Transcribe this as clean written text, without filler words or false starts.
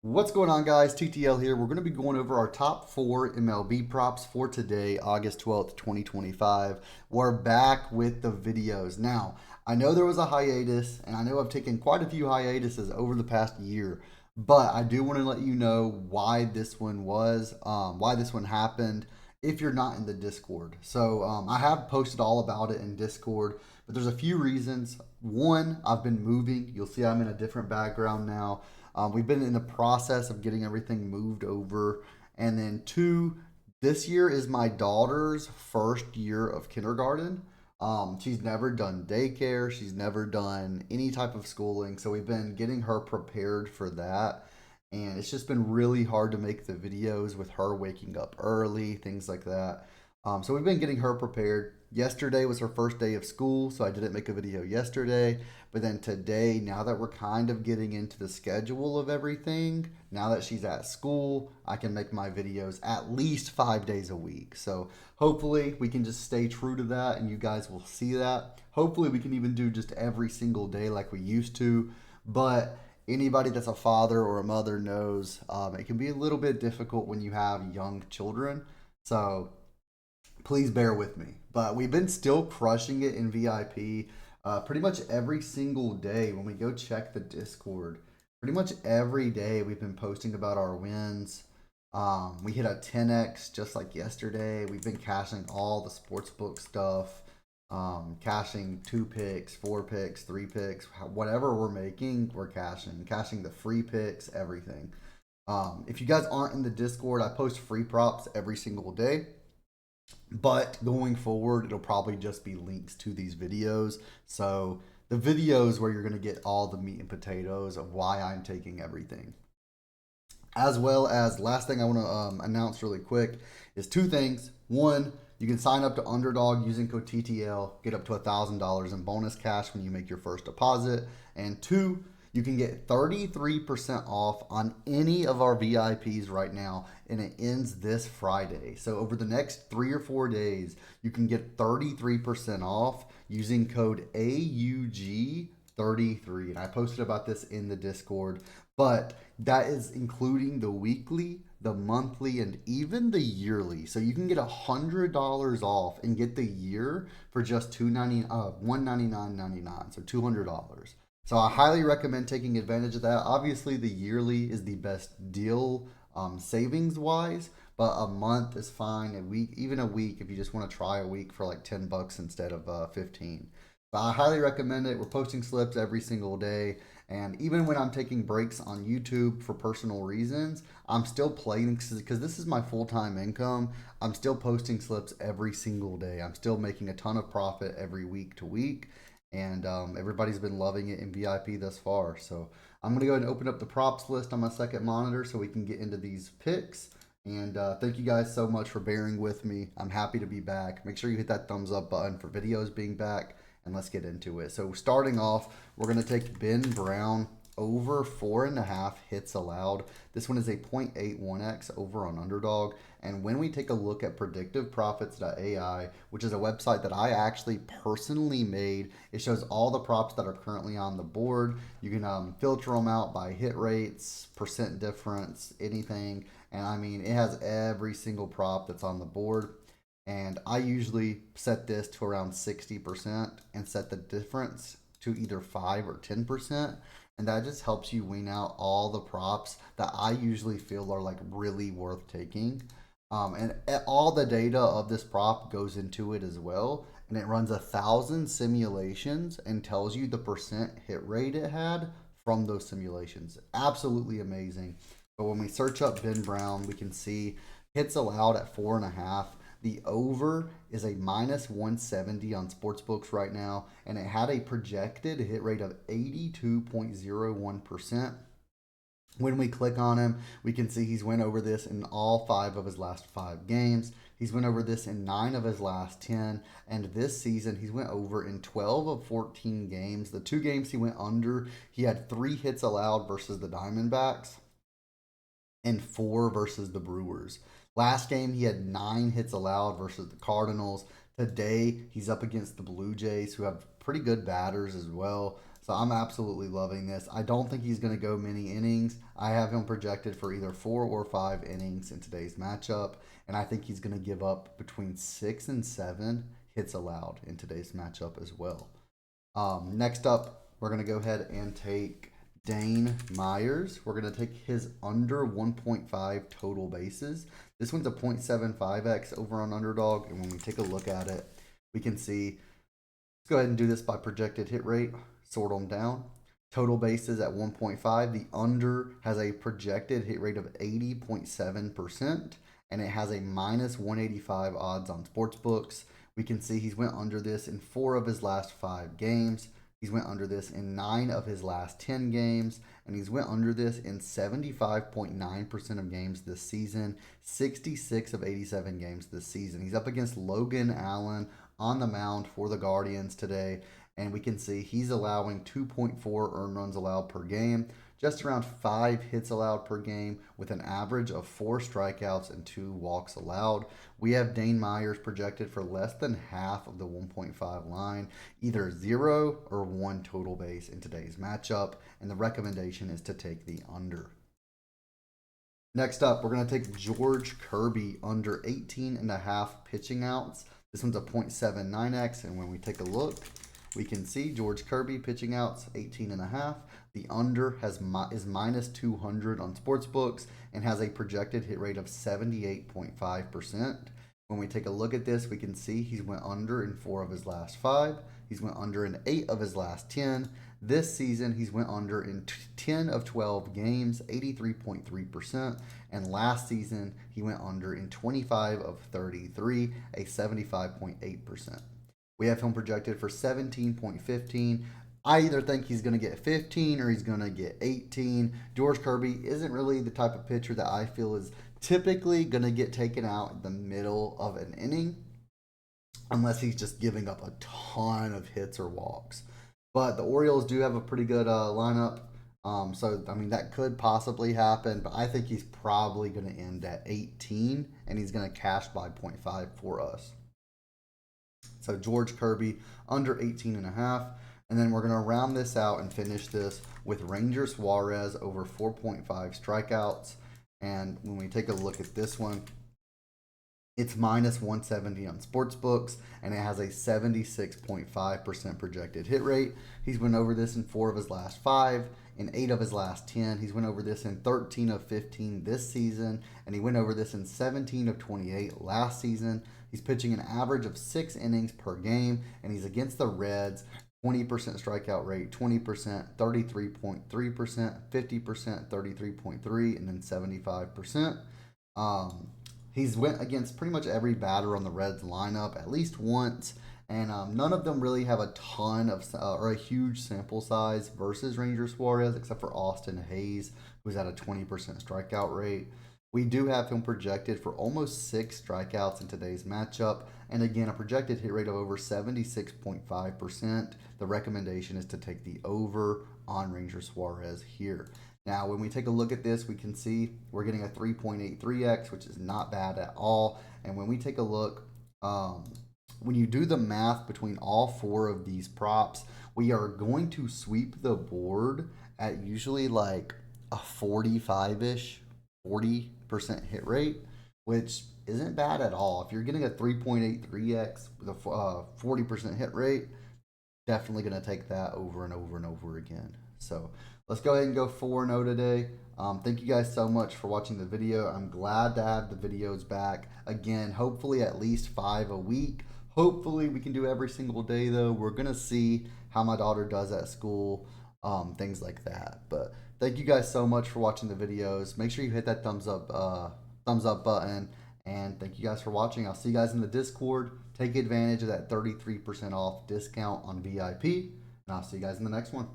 What's going on, guys? TTL here. We're going to be going over our top four MLB props for today, August 12th, 2025. We're back with the videos. Now, I know there was a hiatus, and I know I've taken quite a few hiatuses over the past year, but I do want to let you know why this one why this one happened if you're not in the Discord. So, I have posted all about it in Discord, but there's a few reasons. One, I've been moving. You'll see I'm in a different background now. We've been in the process of getting everything moved over. And then two, this year is my daughter's first year of kindergarten. She's never done daycare. She's never done any type of schooling. So we've been getting her prepared for that. And it's just been really hard to make the videos with her waking up early, things like that. So we've been getting her prepared. Yesterday was her first day of school, so I didn't make a video yesterday. But then today, now that we're kind of getting into the schedule of everything, now that she's at school, I can make my videos at least 5 days a week. So hopefully we can just stay true to that and you guys will see that. Hopefully we can even do just every single day like we used to. But anybody that's a father or a mother knows it can be a little bit difficult when you have young children. So please bear with me. But we've been still crushing it in VIP pretty much every single day when we go check the Discord. Pretty much every day we've been posting about our wins. We hit a 10x just like yesterday. We've been cashing all the sportsbook stuff, cashing 2 picks, 4 picks, 3 picks, whatever we're making, we're cashing the free picks, everything. If you guys aren't in the Discord, I post free props every single day. But going forward, it'll probably just be links to these videos. So the videos where you're going to get all the meat and potatoes of why I'm taking everything. As well as, last thing I want to announce really quick is two things. One, you can sign up to Underdog using code TTL, get up to $1,000 in bonus cash when you make your first deposit. And two, you can get 33% off on any of our VIPs right now, and it ends this Friday. So, over the next 3 or 4 days, you can get 33% off using code AUG33. And I posted about this in the Discord, but that is including the weekly, the monthly, and even the yearly. So you can get $100 off and get the year for just $199.99. So $200. So I highly recommend taking advantage of that. Obviously, the yearly is the best deal savings wise, but a month is fine. A week, even a week, if you just want to try a week for like $10 instead of 15. But I highly recommend it. We're posting slips every single day. And even when I'm taking breaks on YouTube for personal reasons, I'm still playing because this is my full time income. I'm still posting slips every single day. I'm still making a ton of profit every week to week. And everybody's been loving it in VIP thus far. So I'm going to go ahead and open up the props list on my second monitor so we can get into these picks. And thank you guys so much for bearing with me. I'm happy to be back. Make sure you hit that thumbs up button for videos being back, and let's get into it. So starting off, we're going to take Ben Brown over 4.5 hits allowed. This one is a 0.81x over on Underdog. And when we take a look at predictiveprofits.ai, which is a website that I actually personally made, it shows all the props that are currently on the board. You can filter them out by hit rates, percent difference, anything. And I mean, it has every single prop that's on the board. And I usually set this to around 60% and set the difference to either 5 or 10%. And that just helps you wean out all the props that I usually feel are like really worth taking. And all the data of this prop goes into it as well. And it runs 1,000 simulations and tells you the percent hit rate it had from those simulations. Absolutely amazing. But when we search up Ben Brown, we can see hits allowed at 4.5. The over is a minus 170 on sportsbooks right now, and it had a projected hit rate of 82.01%. When we click on him, we can see he's went over this in all 5 of his last 5 games. He's went over this in 9 of his last 10, and this season he's went over in 12 of 14 games. The 2 games he went under, he had 3 hits allowed versus the Diamondbacks and 4 versus the Brewers. Last game, he had 9 hits allowed versus the Cardinals. Today, he's up against the Blue Jays, who have pretty good batters as well. So I'm absolutely loving this. I don't think he's going to go many innings. I have him projected for either 4 or 5 innings in today's matchup, and I think he's going to give up between 6 and 7 hits allowed in today's matchup as well. Next up, we're going to go ahead and take Dane Myers. We're going to take his under 1.5 total bases. This one's a 0.75x over on Underdog, and when we take a look at it, we can see, let's go ahead and do this by projected hit rate, sort them down. Total bases at 1.5. The under has a projected hit rate of 80.7%, and it has a minus 185 odds on sportsbooks. We can see he's went under this in 4 of his last 5 games. He's went under this in 9 of his last 10 games, and he's went under this in 75.9% of games this season, 66 of 87 games this season. He's up against Logan Allen on the mound for the Guardians today, and we can see he's allowing 2.4 earned runs allowed per game, just around 5 hits allowed per game, with an average of 4 strikeouts and 2 walks allowed. We have Dane Myers projected for less than half of the 1.5 line, either 0 or 1 total base in today's matchup, and the recommendation is to take the under. Next up, we're going to take George Kirby under 18.5 pitching outs. This one's a 0.79x, and when we take a look, we can see George Kirby pitching outs 18.5. The under is minus 200 on sportsbooks and has a projected hit rate of 78.5%. When we take a look at this, we can see he's went under in 4 of his last 5. He's went under in 8 of his last 10. This season, he's went under in 10 of 12 games, 83.3%. And last season, he went under in 25 of 33, a 75.8%. We have him projected for 17.15. I either think he's going to get 15 or he's going to get 18. George Kirby isn't really the type of pitcher that I feel is typically going to get taken out in the middle of an inning, unless he's just giving up a ton of hits or walks. But the Orioles do have a pretty good lineup. So, I mean, that could possibly happen, but I think he's probably going to end at 18, and he's going to cash by 0.5 for us. So George Kirby under 18.5. And then we're going to round this out and finish this with Ranger Suarez over 4.5 strikeouts. And when we take a look at this one, it's minus 170 on sportsbooks, and it has a 76.5% projected hit rate. He's went over this in 4 of his last 5, in 8 of his last 10. He's went over this in 13 of 15 this season, and he went over this in 17 of 28 last season. He's pitching an average of 6 innings per game, and he's against the Reds. 20% strikeout rate, 20%, 33.3%, 50%, 33.3%, and then 75%. He's went against pretty much every batter on the Reds lineup at least once, and none of them really have a ton of or a huge sample size versus Ranger Suarez, except for Austin Hayes, who's at a 20% strikeout rate. We do have him projected for almost 6 strikeouts in today's matchup, and again, a projected hit rate of over 76.5%. The recommendation is to take the over on Ranger Suarez here. Now, when we take a look at this, we can see we're getting a 3.83x, which is not bad at all. And when we take a look, when you do the math between all 4 of these props, we are going to sweep the board at usually like a 45-ish, 40% hit rate, which isn't bad at all. If you're getting a 3.83x with a 40% hit rate, definitely going to take that over and over and over again. So let's go ahead and go 4-0 today. Thank you guys so much for watching the video. I'm glad to have the videos back. Again, hopefully at least 5 a week. Hopefully we can do every single day, though. We're going to see how my daughter does at school, things like that. But thank you guys so much for watching the videos. Make sure you hit that thumbs up button. And thank you guys for watching. I'll see you guys in the Discord. Take advantage of that 33% off discount on VIP. And I'll see you guys in the next one.